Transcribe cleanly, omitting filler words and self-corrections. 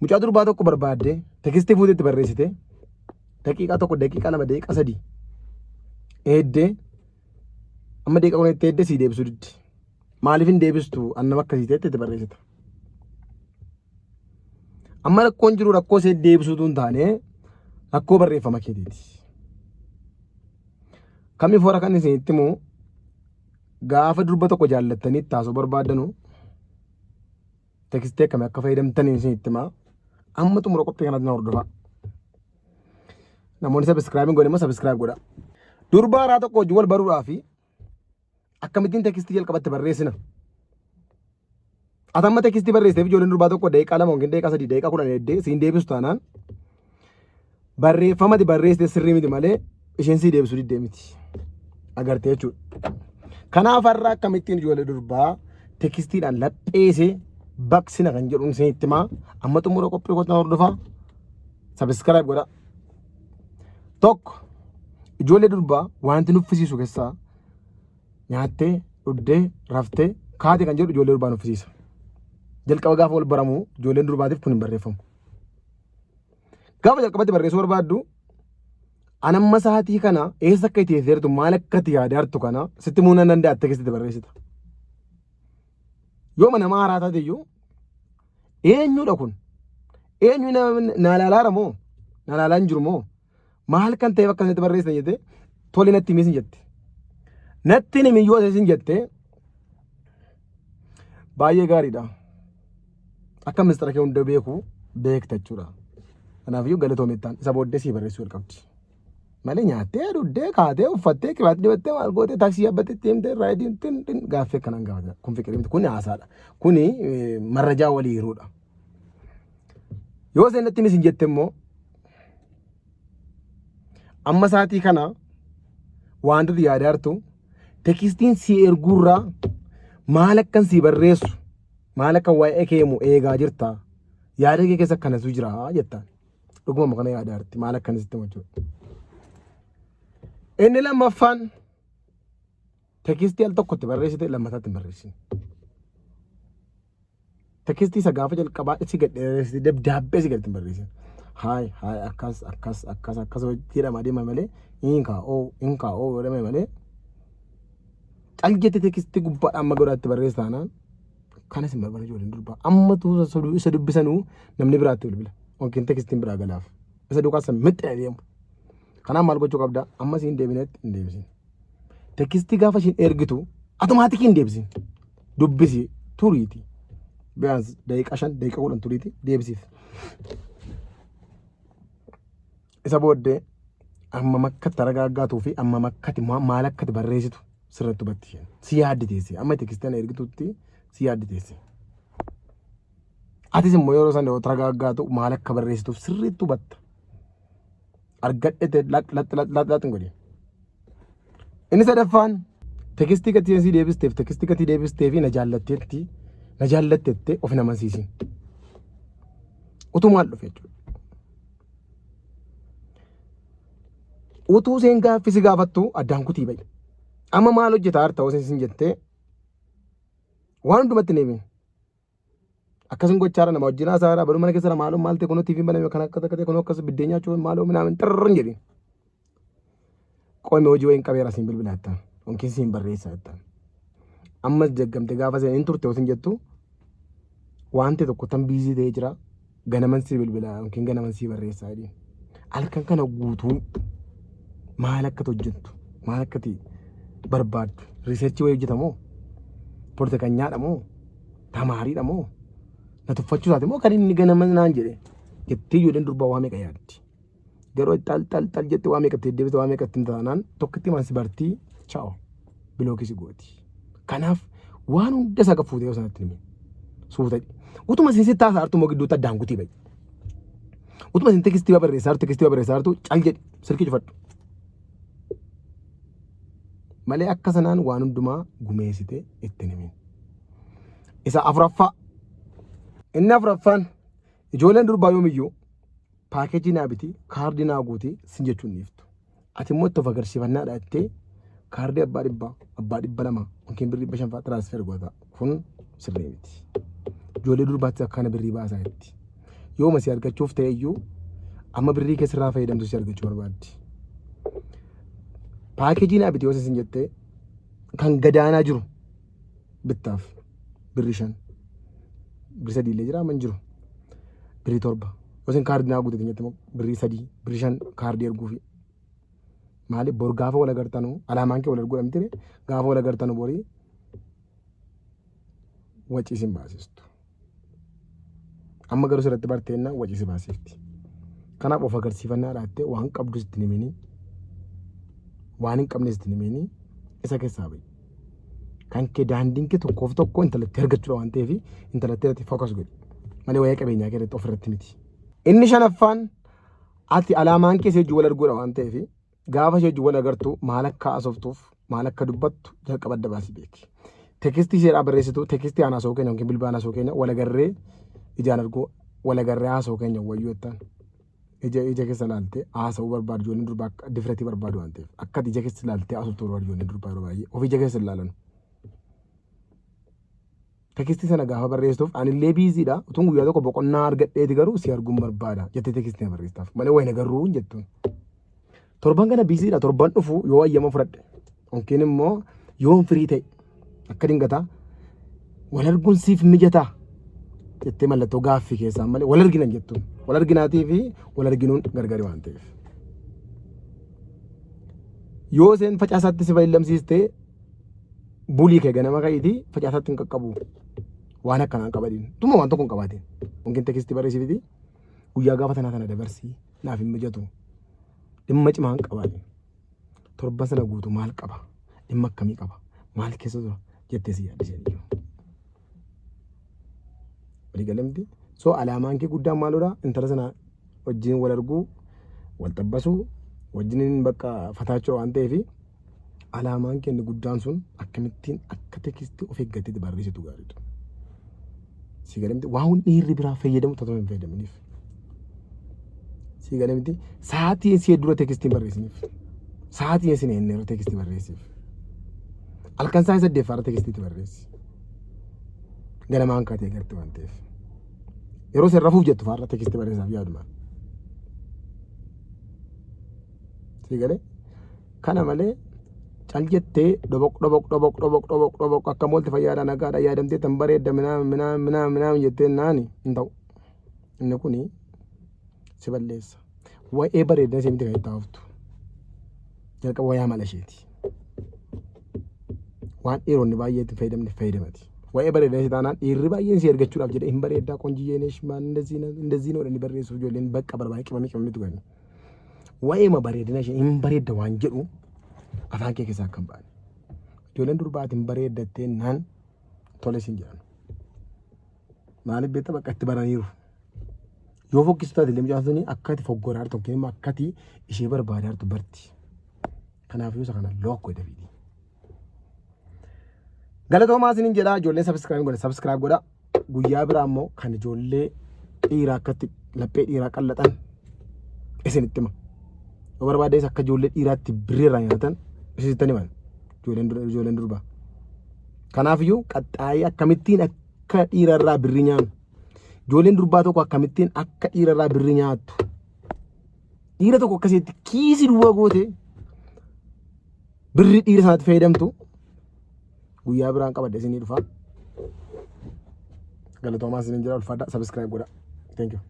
Mucaa durbaa tokko barbaadde tekstii fuutetti barreessite daqiiqaa tokko daqiiqaa lama daqiiqaa sadii eeddee amma daqiiqaa kun itti eeddee sii deebisuu diddi. Maaliif hin deebistu annama akkasii ta'etti itti barreessita. Amma rakkoon jiru rakkoo ishee deebisuutu hin taane rakkoo barreeffama keetiiti. Kamiif warra kan isinitti immoo gaafa durba tokko jaallattanii taasoo barbaadanu tekstii akkamii akka fayyadamtanii isinitti himaa. Amma xumura qophii kanatti na hordofaa. Namoonni sabiskiraayib godhan immoo sabiskiraayib godhaa. Durba haaraa tokko wajjin wal baruudhaaf akkamittiin tekstii jalqabatti barreessina. Ati amma tekstii barreessiteef ijoolleen durbaa tokko daqiiqaa lama yookiin daqiiqaa sadii daqiiqaa 10 eeddee siin deebistu taanaan barreeffamati barreessite sirrii miti malee isheen sii deebisuu diddee miti. Agartee jechuudha. Kanaaf har'a akkamittiin ijoollee durbaa tekstiidhaan lapheessee baqsina kan jedhuun isinitti himaa. Amma xumura qophii kootti na hordofaa. Sabiskiraayib godhaa. Tokko ijoollee durbaa wanti nuffisiisu keessaa nyaattee dhuddee raftee kaatee kan jedhu ijoollee durbaa nuffisiisa. Jalqaba gaafa wal baramuu ijoolleen durbaatiif kun hin barreeffamu. Gaafa jalqabatti barreessuu barbaaddu anamma sa'aatii kana eessa akka itti eesseertu maal akka itti yaadaartu kana sitti muuna danda'atte keessatti barreessita. Yooma nama haaraa taate iyyuu eenyudha kun? Eenyu na ilaalaara moo? Na ilaalaa hin jiru moo? Maal kan ta'eef akkasitti barreessitan jettee tole natti himi jette. Natti himi yoo isin jette baay'ee gaariidha. Akka mistira kee hunda beekta jechuudha. Kanaafiyyuu galatoomittaan isa booddee sii barreessuu jalqabdi. Malee nyaattee dhuddee kaatee uffattee qibaatti dibattee maal gootee taaksii yaabbattee deemtee raayidiin tin gaaffii akkanaan gaafata. Kun fiqirii miti kun haasaadha. Kuni marrajaa walii hiruudha. Yoo isin natti himi jette immoo amma sa'aatii kana wantoota yaadaartu tekstiin si erguurraa maal akkan si barreessu maal akka waa'ee keemu eegaa jirta yaada kee keessa akkanatu jira jettaan dhuguma kana yaadaarti maal akkan sitti machuudha. Inni lammaffaan tekstii al tokkotti barreessite lammataatti hin barreessine. Tekstii isa gaafa jalqabaa itti gadheessite dabdaabbee si galti hin barreessine. Hai akkas jedhama deema malee inkaa'oo jedhama malee cal jette tekstii gubbaadhaan amma godhaatti barreessa taanaan kanas hin barbaanne ijoolleen durbaa amma tuusa isa dubbisanuu namni biraatti bilbila yookiin tekstiin biraa galaaf isa duukaa san mixxee deemu. Kanaaf maal gochuu qabda amma siin deebinetti hin deebisin. Tekstii gaafa ishiin ergitu automaatikii hin deebisin. Dubbisi turiiti. Biyyaans daqiiqaa 5 daqiiqaa 10 turiiti deebisiif. Isa booddee amma makkatti ragaagaatuu fi amma makkatti maal akkati barreessitu sirriitti hubatti isheen. Si yaadditeessi amma tekstiin ergitutti si yaadditeessi. Atis immoo yeroo san ragaagaatu maal akka barreessituuf sirriitti hubatta. Argadhete laxin godhe. Inni sadaffaan tekstii gatii si deebisteef tekstii gatii deebistee fi na jaallattetti of hin amansiisin. Utuu maal dhufe jechuudha. Utuu seen gaaffii si gaafattu addaan kutii ba'i. Amma maal hojjetaa harta hooseen sin jettee waan hundumatti neemin. Akkasin gochaara nama wajjin haasaara baruu mana keessa maaloo maal ta'e kunoo TV baname kan akka ta'e kunoo akkas biddeen nyaachuun maaloo minaamin xirrrn jedhin. Qoome hojii wayiin qabeera siin bilbilaa jettaan yookiin siin barreessaa jettaan. Ammas jaggamte gaafa seen hin turte hooseen jettu wanti tokko tan biizii ta'ee jira ganaman sii bilbilaa yookiin ganaman sii barreessaa jedhin. Halkan kana guutuu maal akka hojjettu maal akka barbaaddu riiserchii wayii hojjetamoo poolitekanyaadhamoo tamaariidhamoo na tuffachuu isaati moo kan inni ganama naan jedhe jettee ijoolleen durbaa waa meeqa yaaddi. Garuu tal jettee waa meeqa itti deebite waa meeqa itti taanaan tokkitti mansi bartii chaa'o bilookii si gooti. Kanaaf waan hunda isaa fuutee yoo sanatti himi suutadhi. Utuma isin sitti haasaartu moo gidduutti addaan kutii ba'i. Utuma isin tekstii barreessaartu cal jedhi silkii cufadhu. Malee akka sanaan waan hundumaa gumeessite itti himin. Isa afuraffaa. Inni afuraffaan ijoolleen durbaa yoomiyyuu paakeejii naa biti kaardii naa guutii sin jechuun dhiiftu. Ati immoo itti of agarsiifannaadha jettee kaardii abbaa 200 yookiin birrii 500 tiraansfer goota. Kun sirrii miti. Ijoollee durbaatti akkana birrii baasaa jetti. yooma si argachuuf ta'e iyyuu amma birrii keessarraa fayyadamtu si argachuu barbaaddi. Paakeejii naa biti yoo isin jettee kan gadaanaa jiru bittaaf birrii 5 birrii 3 illee jira man jiru birrii 7 yoo isin kaardii naa guutate jettee birrii 3 birrii 5 kaardii erguufi maali bor gaafa wal agartanu alaamaan kee wal arguu dhamtire gaafa wal agartanu borii wacii isin baasistu. Amma garuu sirratti barteenna wacii si baasifti. Kanaaf of agarsiifannaa dhaattee waan qabdu sitti himini waan hin qabne sitti himini isa keessaa ba'i. Kan kee daandiin kee tokkoof tokko intalatti argachuudha waan ta'eef intalatti irratti fookas godhi malee waa'ee qabeenyaa kee irratti ofirratti miti. Inni shanaffaan ati alaamaan kee seejjii wal arguudha waan ta'eef gaafa seejjii wal agartu maal akka haasoftuuf maal akka dubbattu jalqaba adda baasii beeki. Teekistii seeraa barreessitu teekistii aan haasa'uu keenya yookiin bilbilaan haasa'uu keenya wal agarree ijaan arguu wal agarree haasa'uu keenya wayyuu jettaan. Ija keessa ilaaltee haasa'uu barbaadu ijoolleen durbaa difreetii barbaadu waan ta'eef akka ija keessa ilaaltee haasoftuu barbaadu ijoolleen durbaa yeroo baay'ee of ija keessa ilaalan. Teekistii sana gaafa barreessituuf anillee biiziidha utuun guyyaa tokko boqonnaa argadheeti garuu si arguun barbaada jettee teekistii barreessitaaf malee wayin agarruu hin jettuun. Torban kana biiziidha torban dhufu yoo ayyama fudhadhe yookiin immoo yoon firii ta'e akka dingataa wal arguun siif mijataa jettee mallattoo gaaffii keessaa malee wal argina jettuun wal arginaatii fi wal arginuun gargari waan ta'eef. Yoo isheen facaasaatti si fayyadamsiistee bulii kee ganama ka'iitii facaasaatti hin qaqqabu waan akkanaan qabadiin tuma waan tokko hin qabaatiin yookiin teekistii barreessifiti guyyaa gaafa tana dabarsii naaf hin mijatu dhimma cimaa hin qabaani torban sana guutuu maal qaba dhimma akkamii qaba maal keessa jira jettee si yaaddisanii walii galamti. So alaamaan kee guddaan maaludha intala sana wajjin wal arguu wal tabbasuu wajjin bakka fataachuu waan ta'eef alaamaan kee inni guddaan sun akkamittiin akka teekistii of eeggattee barreessitu gaariidha. Si galamti waan dhiirri biraa fayyadamu tatoo hin fayyadamaniif. Si galamti sa'aatiin si dura teekistiin barreessiniif sa'aatiin si neerra teekistii barreessiif halkan saa 8 faara teekistii barreessi ganamaan kaatee gartuu waan ta'eef yeroo sen rafuuf jettu faara teekistii barreessaaf yaaduma. Si galee kana malee cal jettee dhobok akka moolti fayyaadhaan nagaadha yaadamtee tan bareedda minaa jettee naani hin ta'u inni kuni si balleessa. Waa'ee bareedina ishee miti kan itti haaftu jalqaba wayaa mala isheeti waan dhiironni baay'ee itti fayyadamati. Waa'ee bareedina ishee taanaan dhiirri baay'een si argachuudhaaf jedhee hin bareeddaa qonjiyyeen maal እንደዚህ ነው barreessuuf ijoolleen bakka barbaade qibamitu gani waa'ee ma bareedina ishee hin bareedda waan jedhu afaan kee keessaa kan ba'an ijoolleen durbaati hin bareeddattee naan tole siin jedhan maaliif beektaa bakka itti baraniiru. Yoo fokkistu taate illee mucaan suni akkati foggoraa jirtu yookiin immoo akkati ishee barbaadaa jirtu barti. Kanaafuu isa kana lookoo Daviidii. Galatoomaa isiniin jedhaa ijoolleen sabskiraayib godha. Guyyaa biraa immoo kan ijoollee dhiiraa akkatti laphee dhiiraa qal'atan isinitti hima. Yoo barbaaddes akka ijoollee dhiiraatti birreerraa nyaatan isinitti himan ijoolleen durbaa. Kanaafiyyuu qaxxaayee akkamittiin akka dhiirarraa birrii nyaannu. Ijoolleen durbaa tokko akkamittiin akka dhiirarraa birrii nyaattu. Dhiira tokko akkasitti kiisii duwwaa goote birrii dhiira sanaatti fayyadamtu guyyaa biraan qabadde isinii dhufa. Galatoomaa isiniin jira ulfaadhaa sabskiraayib godha. Thank you.